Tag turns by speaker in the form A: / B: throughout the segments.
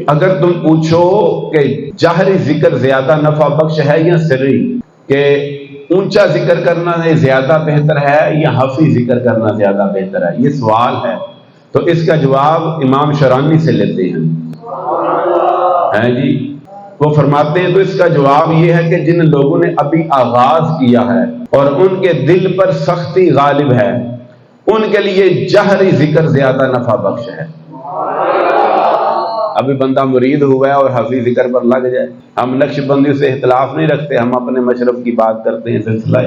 A: اگر تم پوچھو کہ جہری ذکر زیادہ نفع بخش ہے یا سری، کہ اونچا ذکر کرنا زیادہ بہتر ہے یا خفی ذکر کرنا زیادہ بہتر ہے، یہ سوال ہے، تو اس کا جواب امام شرانی سے لیتے ہیں جی۔ وہ فرماتے ہیں تو اس کا جواب یہ ہے کہ جن لوگوں نے ابھی آغاز کیا ہے اور ان کے دل پر سختی غالب ہے، ان کے لیے جہری ذکر زیادہ نفع بخش ہے۔ ابھی بندہ مرید ہوا ہے اور خفی ذکر پر لگ جائے، ہم نقش بندی سے اختلاف نہیں رکھتے، ہم اپنے مشرف کی بات کرتے ہیں، سلسلہ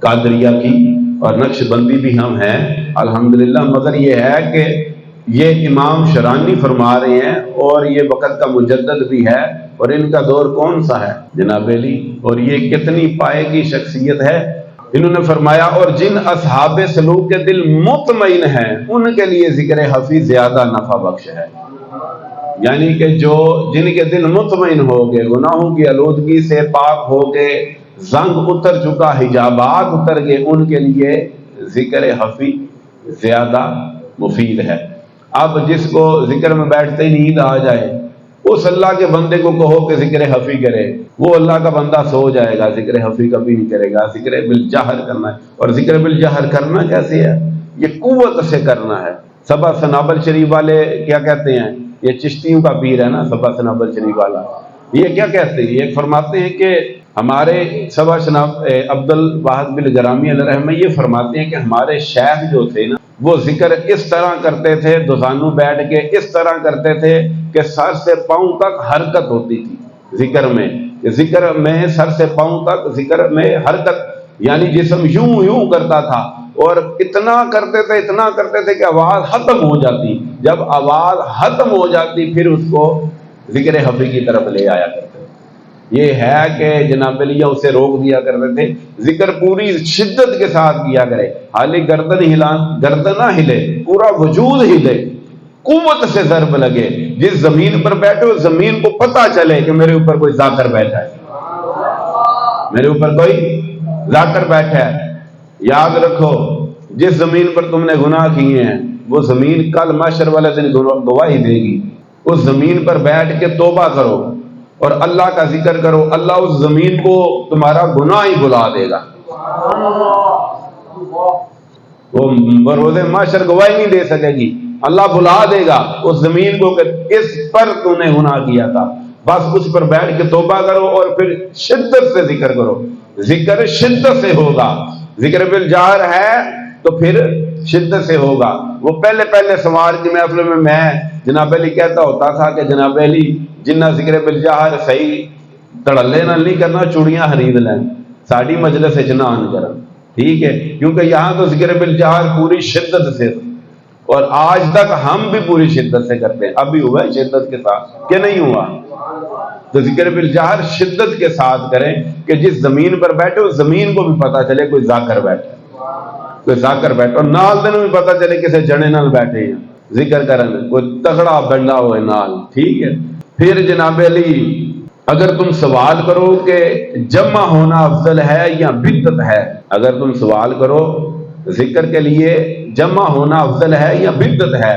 A: قادریہ کی، اور نقش بندی بھی ہم ہیں الحمدللہ، مگر یہ ہے کہ یہ امام شرانی فرما رہے ہیں اور یہ وقت کا مجدد بھی ہے، اور ان کا دور کون سا ہے جناب علی، اور یہ کتنی پائے کی شخصیت ہے۔ انہوں نے فرمایا اور جن اصحاب سلوک کے دل مطمئن ہیں ان کے لیے ذکر خفی زیادہ نفع بخش ہے، یعنی کہ جن کے دل مطمئن ہو گئے، گناہوں کی آلودگی سے پاک ہو گئے، زنگ اتر چکا، حجابات اتر گئے، ان کے لیے ذکر خفی زیادہ مفید ہے۔ اب جس کو ذکر میں بیٹھتے ہی نیند آ جائے، اس اللہ کے بندے کو کہو کہ ذکر خفی کرے، وہ اللہ کا بندہ سو جائے گا، ذکر خفی کبھی نہیں کرے گا۔ ذکر بالجہر کرنا ہے، اور ذکر بالجہر کرنا کیسے ہے؟ یہ قوت سے کرنا ہے۔ سبا سنابل شریف والے کیا کہتے ہیں؟ یہ چشتیوں کا پیر ہے نا سبا سنابل شریف والا، یہ کیا کہتے ہیں؟ یہ فرماتے ہیں کہ ہمارے سبا عبد الواحد بن گرامی علیہ رحمہ یہ فرماتے ہیں کہ ہمارے شیخ جو تھے نا، وہ ذکر اس طرح کرتے تھے، دوزانو بیٹھ کے اس طرح کرتے تھے کہ سر سے پاؤں تک حرکت ہوتی تھی ذکر میں سر سے پاؤں تک ذکر میں حرکت، یعنی جسم یوں کرتا تھا، اور اتنا کرتے تھے کہ آواز ختم ہو جاتی، جب آواز ختم ہو جاتی پھر اس کو ذکر خفی کی طرف لے آیا کرتے۔ یہ ہے کہ جناب علیہ اسے روک دیا کرتے تھے، ذکر پوری شدت کے ساتھ کیا کرے، حالی گردن نہ ہلے، پورا وجود ہلے، قوت سے ضرب لگے، جس زمین پر بیٹھے اس زمین کو پتہ چلے کہ میرے اوپر کوئی ذاکر بیٹھا ہے، میرے اوپر کوئی ذاکر بیٹھا ہے۔ یاد رکھو جس زمین پر تم نے گناہ کیے ہیں وہ زمین کل محشر والے دن گواہی دے گی، اس زمین پر بیٹھ کے توبہ کرو اور اللہ کا ذکر کرو، اللہ اس زمین کو تمہارا گناہ ہی بلا دے گا، وہ بروز محشر گواہی نہیں دے سکے گی، اللہ بلا دے گا اس زمین کو کہ اس پر تو نے گناہ کیا تھا، بس اس پر بیٹھ کے توبہ کرو اور پھر شدت سے ذکر کرو، ذکر شدت سے ہوگا، ذکر بالجہر ہے تو پھر شدت سے ہوگا۔ وہ پہلے سوار کی محفل میں جناب علی کہتا ہوتا تھا کہ جناب علی جنہ ذکر بالجہر صحیح تڑلے نہ نہیں کرنا، چوڑیاں خرید لیں، ساڑی مجلس اجنان کرن، ٹھیک ہے، کیونکہ یہاں تو ذکر بالجہر پوری شدت سے، اور آج تک ہم بھی پوری شدت سے کرتے ہیں، ابھی ہوا ہے شدت کے ساتھ کہ نہیں ہوا؟ تو ذکر بالجہر شدت کے ساتھ کریں کہ جس زمین پر بیٹھے اس زمین کو بھی پتا چلے کوئی ذاکر بیٹھے، اور نال دن بھی پتا چلے کسی جنے نال بیٹھے ہیں ذکر کرن، کوئی تگڑا بندہ ہوئے نال، ٹھیک ہے۔ پھر جناب علی اگر تم سوال کرو کہ جمع ہونا افضل ہے یا بدعت ہے، اگر تم سوال کرو ذکر کے لیے جمع ہونا افضل ہے یا بدعت ہے،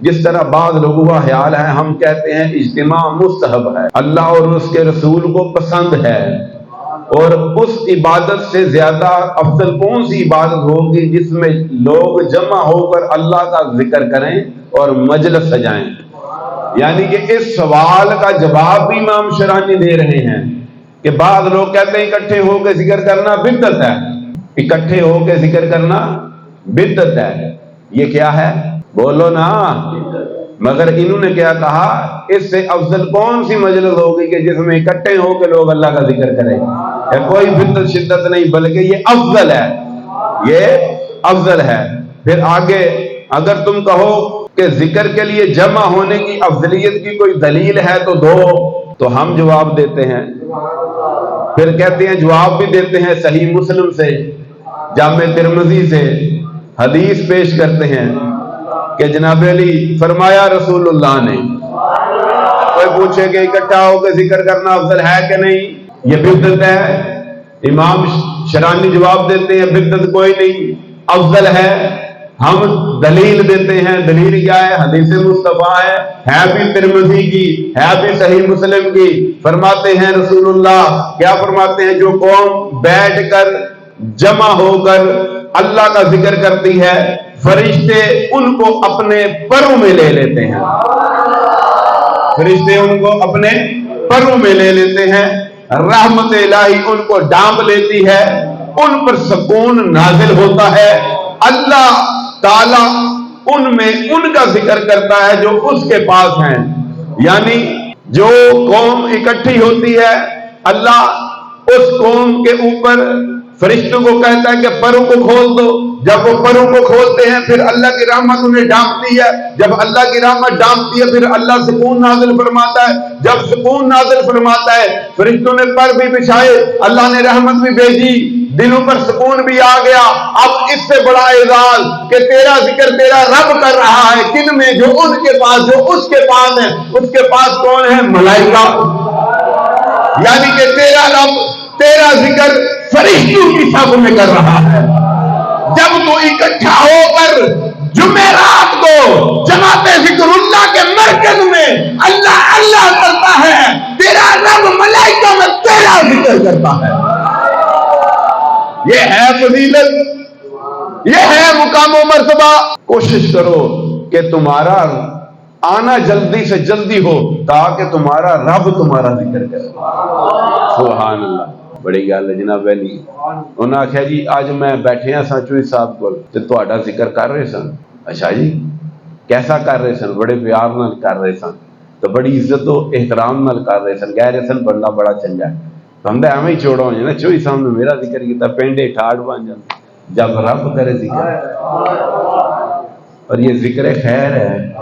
A: جس طرح بعض لوگوں کا خیال ہے، ہم کہتے ہیں اجتماع مستحب ہے، اللہ اور اس کے رسول کو پسند ہے، اور اس عبادت سے زیادہ افضل کون سی عبادت ہوگی جس میں لوگ جمع ہو کر اللہ کا ذکر کریں اور مجلس سجائیں۔ یعنی کہ اس سوال کا جواب بھی امام شرانی دے رہے ہیں کہ بعض لوگ کہتے ہیں اکٹھے ہو کے ذکر کرنا بدعت ہے، اکٹھے ہو کے ذکر کرنا بدعت ہے، یہ کیا ہے؟ بولو نا، مگر انہوں نے کیا کہا، اس سے افضل کون سی مجلس ہوگی کہ جس میں اکٹھے ہو کے لوگ اللہ کا ذکر کریں، کوئی بدعت شدت نہیں بلکہ یہ افضل ہے، یہ افضل ہے۔ پھر آگے اگر تم کہو کہ ذکر کے لیے جمع ہونے کی افضلیت کی کوئی دلیل ہے تو دو، تو ہم جواب دیتے ہیں، پھر کہتے ہیں جواب بھی دیتے ہیں صحیح مسلم سے، جامع ترمذی سے حدیث پیش کرتے ہیں کہ جناب علی فرمایا رسول اللہ نے، کوئی پوچھے کہ اکٹھا ہو کے ذکر کرنا افضل ہے کہ نہیں، یہ بدعت ہے، امام شرانی جواب دیتے ہیں بدعت کوئی نہیں، افضل ہے، ہم دلیل دیتے ہیں، دلیل کیا ہے؟ حدیث مصطفیٰ ہے بھی ترمذی کی، ہے بھی صحیح مسلم کی۔ فرماتے ہیں رسول اللہ، کیا فرماتے ہیں؟ جو قوم بیٹھ کر جمع ہو کر اللہ کا ذکر کرتی ہے، فرشتے ان کو اپنے پروں میں لے لیتے ہیں، فرشتے ان کو اپنے پروں میں لے لیتے ہیں، رحمت الہی ان کو ڈانپ لیتی ہے، ان پر سکون نازل ہوتا ہے، اللہ تعالی ان میں ان کا ذکر کرتا ہے جو اس کے پاس ہیں۔ یعنی جو قوم اکٹھی ہوتی ہے، اللہ اس قوم کے اوپر فرشتوں کو کہتا ہے کہ پروں کو کھول دو، جب وہ پروں کو کھولتے ہیں پھر اللہ کی رحمت انہیں ڈانپتی ہے، جب اللہ کی رحمت ڈانپتی ہے پھر اللہ سکون نازل فرماتا ہے، جب سکون نازل فرماتا ہے فرشتوں نے پر بھی بچھائے، اللہ نے رحمت بھی بھیجی، دلوں پر سکون بھی آ گیا۔ اب اس سے بڑا اعزاز کہ تیرا ذکر تیرا رب کر رہا ہے، کن میں؟ جو ان کے پاس، جو اس کے پاس ہے۔ اس کے پاس کون ہے؟ ملائکہ۔ یعنی کہ تیرا رب تیرا ذکر فرشتوں کی صف میں کر رہا ہے۔ جب تو اکٹھا ہو کر جمعرات کو جماعت ذکر اللہ کے مرکز میں اللہ اللہ کرتا ہے، تیرا رب ملائکہ میں تیرا ذکر کرتا ہے۔ یہ ہے فضیلت، یہ ہے مقام و مرتبہ۔ کوشش کرو کہ تمہارا آنا جلدی سے جلدی ہو تاکہ تمہارا رب تمہارا ذکر کرے۔ سبحان اللہ، بڑی گل ہے جناب علی۔ انہوں نے آخیا جی اج میں بیٹھے ہاں چوہی صاحب کو تے تہاڈا ذکر کر رہے سن۔ اچھا جی کیسا کر رہے سن؟ بڑے پیار نال کر رہے سن، تو بڑی عزت و احترام نال کر رہے سن، کہہ رہے سن بندہ بڑا چنگا ہے۔ ہم تو ایویں ہی چھوڑا ہو جانا، چوہی صاحب نے میرا ذکر کیتا، پینڈے ٹھاڑ بن جاتے جب رب کرے ذکر۔ اور یہ ذکر خیر ہے،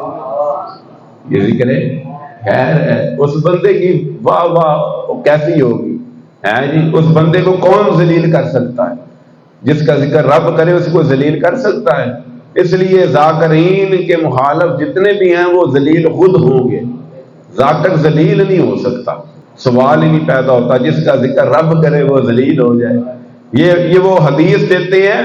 A: یہ ذکر خیر ہے۔ اس بندے کی واہ واہ کیسی ہوگی ہے جی؟ اس بندے کو کون ذلیل کر سکتا ہے؟ جس کا ذکر رب کرے اس کو ذلیل کر سکتا ہے؟ اس لیے ذاکرین کے مخالف جتنے بھی ہیں وہ ذلیل خود ہوں گے، ذاکر ذلیل نہیں ہو سکتا، سوال ہی نہیں پیدا ہوتا۔ جس کا ذکر رب کرے وہ ذلیل ہو جائے۔ یہ وہ حدیث دیتے ہیں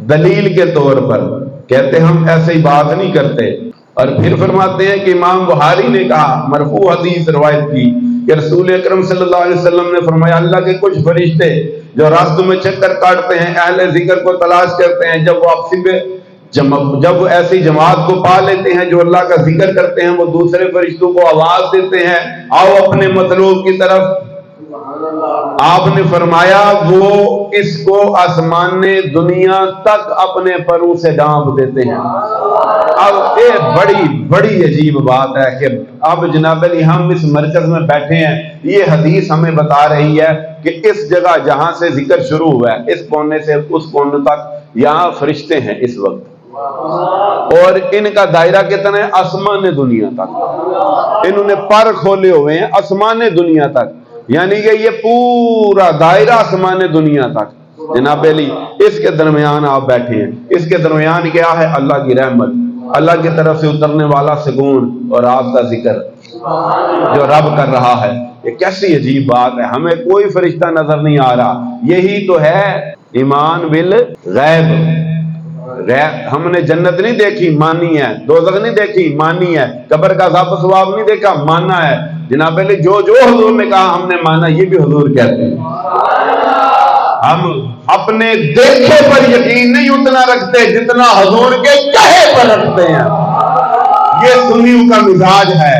A: دلیل کے طور پر، کہتے ہم ایسے ہی بات نہیں کرتے۔ اور پھر فرماتے ہیں کہ امام بخاری نے کہا، مرفوع حدیث روایت کی، کہ رسول اکرم صلی اللہ علیہ وسلم نے فرمایا اللہ کے کچھ فرشتے جو راستوں میں چکر کاٹتے ہیں، اہل ذکر کو تلاش کرتے ہیں، جب واپسی پہ جب ایسی جماعت کو پا لیتے ہیں جو اللہ کا ذکر کرتے ہیں، وہ دوسرے فرشتوں کو آواز دیتے ہیں آؤ اپنے مطلوب کی طرف۔ آپ نے فرمایا وہ اس کو آسمان دنیا تک اپنے پروں سے ڈانپ دیتے ہیں۔ اب یہ بڑی عجیب بات ہے کہ اب جناب علی ہم اس مرکز میں بیٹھے ہیں، یہ حدیث ہمیں بتا رہی ہے کہ اس جگہ جہاں سے ذکر شروع ہوا ہے، اس کونے سے اس کونے تک یہاں فرشتے ہیں اس وقت، اور ان کا دائرہ کتنا ہے؟ آسمان دنیا تک۔ انہوں نے پر کھولے ہوئے ہیں آسمان دنیا تک، یعنی کہ یہ پورا دائرہ آسمان دنیا تک جناب علی، اس کے درمیان آپ بیٹھے ہیں۔ اس کے درمیان کیا ہے؟ اللہ کی رحمت، اللہ کی طرف سے اترنے والا سکون، اور آپ کا ذکر جو رب کر رہا ہے۔ یہ کیسی عجیب بات ہے، ہمیں کوئی فرشتہ نظر نہیں آ رہا۔ یہی تو ہے ایمان بالغیب۔ ہم نے جنت نہیں دیکھی، مانی ہے، دوزخ نہیں دیکھی، مانی ہے، قبر کا عذاب و ثواب نہیں دیکھا، مانا ہے۔ جناب علی جو حضور نے کہا ہم نے مانا، یہ بھی حضور کہتے ہیں۔ ہم اپنے دیکھے پر یقین نہیں اتنا رکھتے جتنا حضور کے کہے پر رکھتے ہیں۔ یہ سنیوں کا مزاج ہے،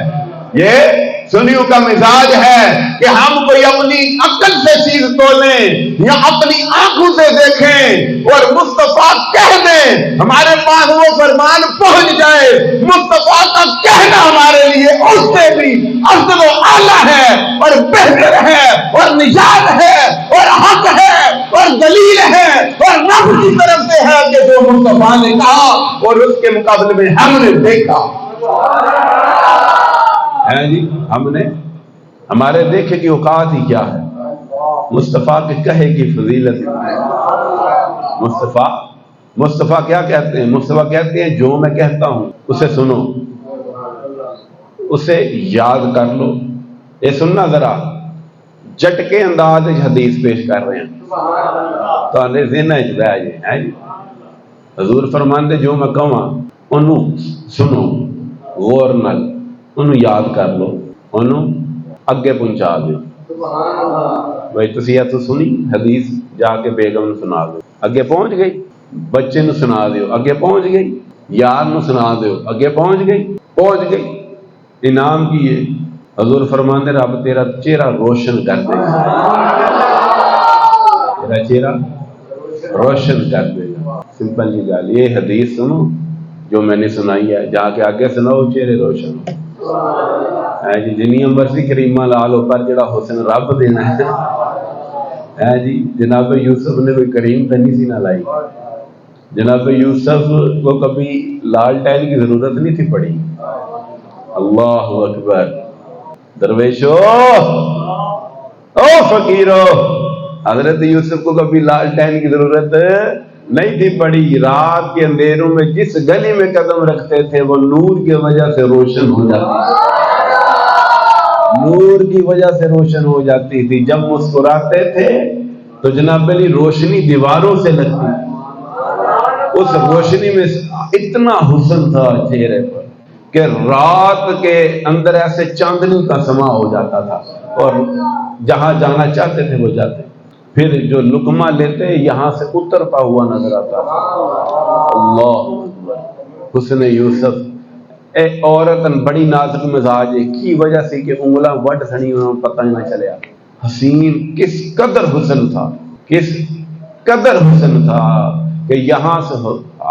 A: یہ سنیوں کا مزاج ہے کہ ہم کوئی اپنی عقل سے چیز تولیں یا اپنی آنکھوں سے دیکھیں اور مصطفیٰ کہہ دیں، ہمارے پاس وہ فرمان پہنچ جائے۔ مصطفیٰ کا کہنا ہمارے لیے اس سے بھی افضل و اعلیٰ ہے اور بہتر ہے اور نجات ہے اور حق ہے اور دلیل ہے اور رب کی طرف سے ہے کہ جو مصطفیٰ نے کہا اور اس کے مقابلے میں ہم نے دیکھا ہے جی۔ ہم نے ہمارے دیکھے کی اوقات ہی کیا ہے؟ مصطفیٰ کے کہے کی فضیلت۔ مصطفیٰ کیا کہتے ہیں؟ مصطفیٰ کہتے ہیں جو میں کہتا ہوں اسے سنو، اسے یاد کر لو۔ یہ سننا ذرا جٹکے انداز حدیث پیش کر رہے ہیں تو ذہن ہے جی حضور فرماندے جو میں کہاں انہوں سنو غور نال، انہوں یاد کر لو، انہوں اگے پہنچا دو۔ بھائی تسی تو سنی حدیث، جا کے بیگم نو سنا دو، اگے پہنچ گئی، بچے نو سنا دیو، اگے پہنچ گئی، یار نو سنا دیو، اگے پہنچ گئی۔ انعام کی ہے؟ حضور فرماندے رب تیرا چہرہ روشن کر دے گا، تیرا چہرہ روشن کر دے گا۔ سمپل جی گل، یہ حدیث سنو جو میں نے سنائی ہے، جا کے آگے سناؤ چہرے روشن ہے جی۔ جنیاں مرضی کریمہ لا لو، پر جڑا حسن رب دینا ہے جی۔ جناب یوسف نے کوئی کریم تو نہیں سی نہ لائی، جناب یوسف کو کبھی لالٹین کی ضرورت نہیں تھی پڑی۔ اللہ اکبر، درویشو او فقیرو، حضرت یوسف کو کبھی لالٹین کی ضرورت نہیں تھی پڑی۔ رات کے اندھیروں میں جس گلی میں قدم رکھتے تھے وہ نور کی وجہ سے روشن ہو جاتی تھی، نور کی وجہ سے روشن ہو جاتی تھی۔ جب مسکراتے تھے تو جناب علی روشنی دیواروں سے لگتی تھی، اس روشنی میں اتنا حسن تھا چہرے پر کہ رات کے اندر ایسے چاندنی کا سما ہو جاتا تھا، اور جہاں جانا چاہتے تھے وہ جاتے۔ پھر جو لقمہ لیتے یہاں سے اترتا ہوا نظر آتا تھا۔ اللہ حسن یوسف، اے عورتن بڑی نازک مزاج ہے کی وجہ سے کہ انگلاں وڈ سنی انہوں پتہ ہی نہ چلیا۔ حسین کس قدر حسن تھا، کس قدر حسن تھا کہ یہاں سے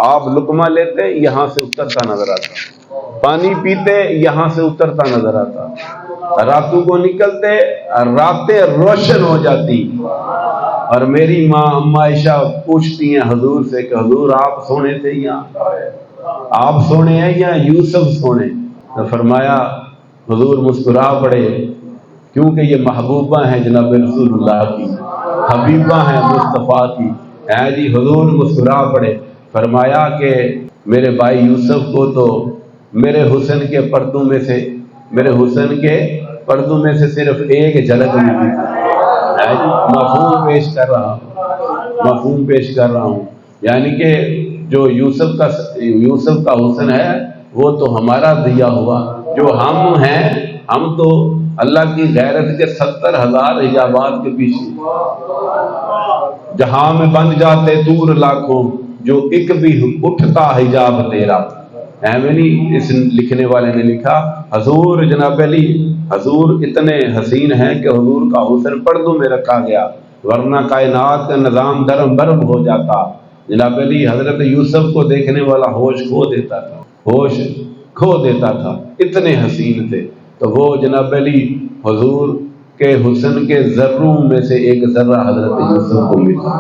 A: آپ لقمہ لیتے یہاں سے اترتا نظر آتا، پانی پیتے یہاں سے اترتا نظر آتا، راتوں کو نکلتے راتیں روشن ہو جاتی۔ اور میری ماں اما عائشہ پوچھتی ہیں حضور سے کہ حضور آپ سونے تھے یا آپ سونے ہیں یا یوسف سونے؟ تو فرمایا حضور مسکرا پڑے کیونکہ یہ محبوبہ ہیں جناب رسول اللہ کی، حبیبہ ہیں مصطفیٰ کی۔ جی حضور مسکرا پڑے، فرمایا کہ میرے بھائی یوسف کو تو میرے حسن کے پردوں میں سے صرف ایک جھلک ملی، مفہوم پیش کر رہا ہوں، یعنی کہ جو یوسف کا حسن ہے وہ تو ہمارا دیا ہوا، جو ہم ہیں ہم تو اللہ کی غیرت کے 70,000 حجابات کے پیچھے، جہاں میں بند جاتے دور لاکھوں، جو ایک بھی اٹھتا حجاب تیرا۔ نہیں اس لکھنے والے نے لکھا حضور جناب علی، حضور اتنے حسین ہیں کہ حضور کا حسن پردوں میں رکھا گیا، ورنہ کائنات کا نظام درم برم ہو جاتا۔ جناب علی حضرت یوسف کو دیکھنے والا ہوش کھو دیتا تھا، اتنے حسین تھے۔ تو وہ جناب علی حضور کے حسن کے ذروں میں سے ایک ذرہ حضرت یوسف کو ملا،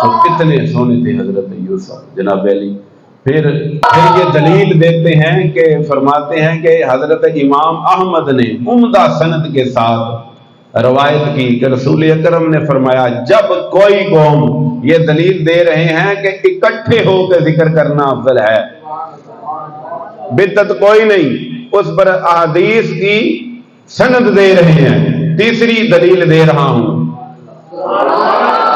A: تو کتنے سونے تھے حضرت یوسف جناب علی۔ پھر یہ دلیل دیتے ہیں کہ فرماتے ہیں کہ حضرت امام احمد نے عمدہ سند کے ساتھ روایت کی کہ رسول اکرم نے فرمایا جب کوئی قوم، یہ دلیل دے رہے ہیں کہ اکٹھے ہو کے ذکر کرنا افضل ہے، بدعت کوئی نہیں، اس پر احادیث کی سند دے رہے ہیں۔ تیسری دلیل دے رہا ہوں،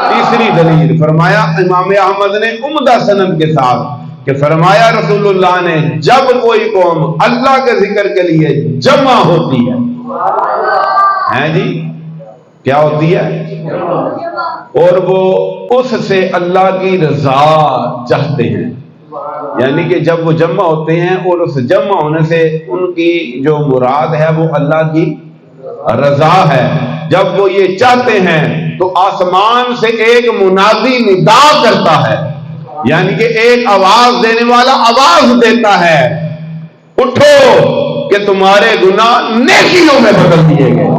A: تیسری دلیل فرمایا امام احمد نے عمدہ سند کے ساتھ کہ فرمایا رسول اللہ نے جب کوئی قوم اللہ کے ذکر کے لیے جمع ہوتی ہے جی کیا ہوتی ہے، اور وہ اس سے اللہ کی رضا چاہتے ہیں، یعنی کہ جب وہ جمع ہوتے ہیں اور اس جمع ہونے سے ان کی جو مراد ہے وہ اللہ کی رضا ہے، جب وہ یہ چاہتے ہیں تو آسمان سے ایک منادی ندا کرتا ہے، یعنی کہ ایک آواز دینے والا آواز دیتا ہے اٹھو کہ تمہارے گناہ نیکیوں میں بدل دیے گئے۔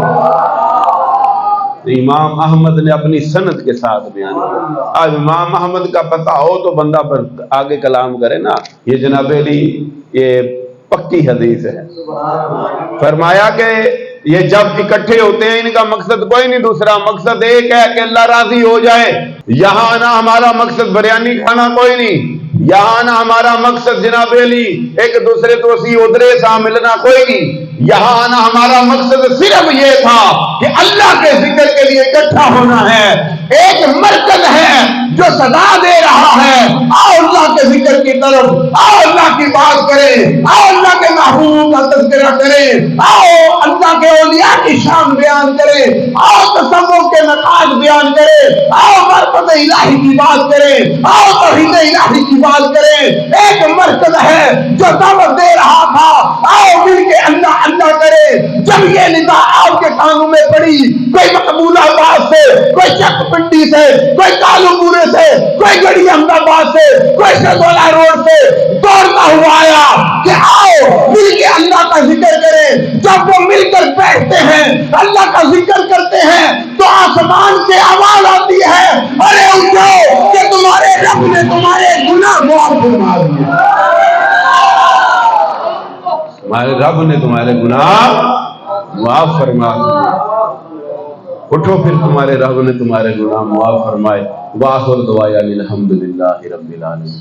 A: امام احمد نے اپنی سند کے ساتھ بیان کیا۔ اب امام احمد کا پتہ ہو تو بندہ پر آگے کلام کرے نا، یہ جناب علی یہ پکی حدیث ہے۔ فرمایا کہ یہ جب اکٹھے ہوتے ہیں ان کا مقصد کوئی نہیں، دوسرا مقصد ایک ہے کہ اللہ راضی ہو جائے۔ یہاں نہ ہمارا مقصد بریانی کھانا کوئی نہیں، یہاں نہ ہمارا مقصد جناب علی ایک دوسرے تو اسی ادھرے سا ملنا کوئی نہیں، یہاں آنا ہمارا مقصد صرف یہ تھا کہ اللہ کے ذکر کے لیے اکٹھا ہونا ہے۔ ایک مرکز ہے جو سزا دے رہا ہے، آؤ اللہ کے ذکر کی طرف، آؤ اللہ کی بات کریں، آؤ اللہ کے محبوب کا تذکرہ کریں، آؤ اللہ کے اولیاء کی شان بیان کریں، آؤ تصوف کے نقاط بیان کریں، آؤ معرفت الہی کی بات کریں، آؤ توحید الہی کی بات کریں۔ ایک مرکز ہے جو دعوت دے رہا تھا، آؤ مل کے اللہ اللہ کریں۔ جب یہ ندا آپ کے کانوں میں پڑی، کوئی مقبول آباد سے، کوئی چک پنڈی سے، کوئی کالو پورے سے، کوئی گڑی احمد آباد سے، کوئی شہزولہ روڈ سے دوڑتا ہوا آیا کہ آؤ مل کے اللہ کا ذکر کریں۔ جب وہ مل کر بیٹھتے ہیں، اللہ کا ذکر کرتے ہیں، تو آسمان سے آواز آتی ہے، ارے اٹھو کہ تمہارے رب نے تمہارے گناہ معاف فرما دیے، تمہارے رب نے تمہارے گناہ معاف فرما دیے۔ اٹھو پھر تمہارے رب نے تمہارے گناہ معاف فرمائے۔ وآخر دعوانا الحمدللہ رب العالمین۔